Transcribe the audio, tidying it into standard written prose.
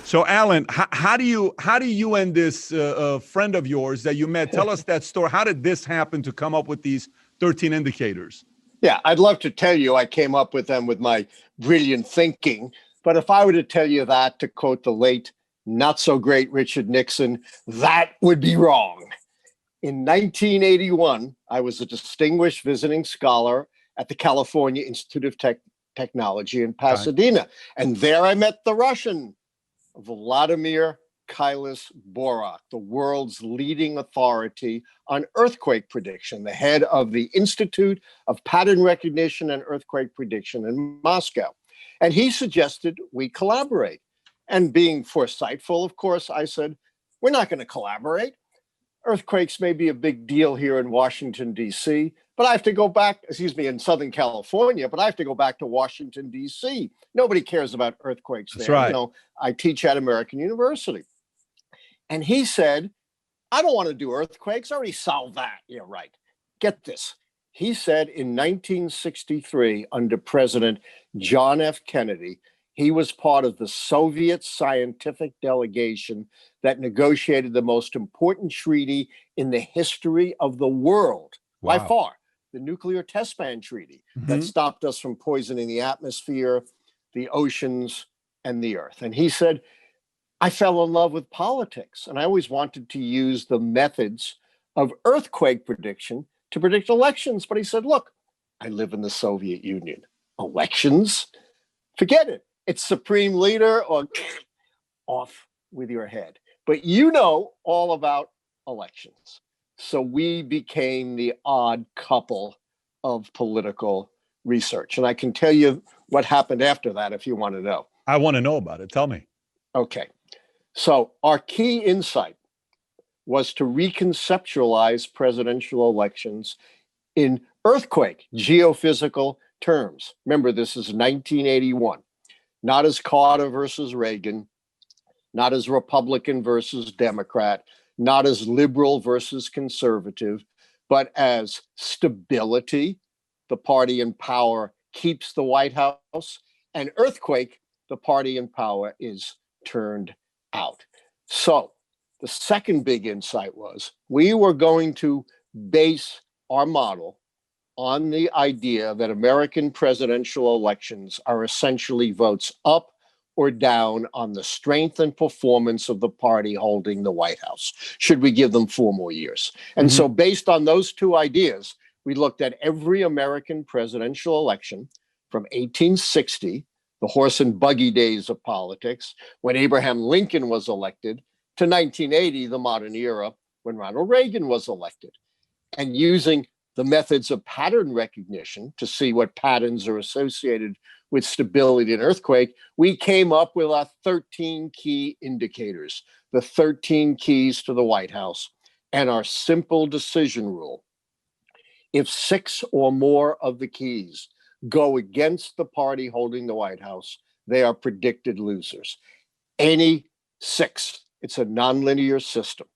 So, Allan, how do you and this friend of yours that you met, tell us that story? How did this happen to come up with these 13 indicators? Yeah, I'd love to tell you I came up with them with my brilliant thinking. But if I were to tell you that, to quote the late, not so great Richard Nixon, that would be wrong. In 1981, I was a distinguished visiting scholar at the California Institute of Technology in Pasadena. Okay. And there I met the Russian, Vladimir Keilis-Borok, the world's leading authority on earthquake prediction, the head of the Institute of Pattern Recognition and Earthquake Prediction in Moscow. And he suggested we collaborate. And being foresightful, of course, I said, we're not going to collaborate. Earthquakes may be a big deal here in Washington, D.C., but I have to go back, in Southern California, but I have to go back to Washington, D.C. Nobody cares about earthquakes there. That's right. You know, I teach at American University. And he said, I don't want to do earthquakes. I already solved that. Yeah, right. Get this. He said in 1963, under President John F. Kennedy, he was part of the Soviet scientific delegation that negotiated the most important treaty in the history of the world, by far, the Nuclear Test Ban Treaty that stopped us from poisoning the atmosphere, the oceans, and the earth. And he said, I fell in love with politics, and I always wanted to use the methods of earthquake prediction to predict elections. But he said, look, I live in the Soviet Union. Elections? Forget it. It's supreme leader or off with your head. But you know all about elections. So we became the odd couple of political research. And I can tell you what happened after that if you want to know. I want to know about it. Tell me. Okay. So our key insight was to reconceptualize presidential elections in earthquake geophysical terms. Remember, this is 1981. Not as Carter versus Reagan, not as Republican versus Democrat, not as liberal versus conservative, but as stability, the party in power keeps the White House, and earthquake, the party in power is turned out. So the second big insight was we were going to base our model on the idea that American presidential elections are essentially votes up or down on the strength and performance of the party holding the White House. Should we give them 4 more years? And so based on those two ideas, we looked at every American presidential election from 1860, the horse and buggy days of politics, when Abraham Lincoln was elected, to 1980, the modern era, when Ronald Reagan was elected. And using the methods of pattern recognition to see what patterns are associated with stability and earthquake, we came up with our 13 key indicators, the 13 keys to the White House, and our simple decision rule. If 6 or more of the keys go against the party holding the White House, they are predicted losers. Any 6, it's a nonlinear system.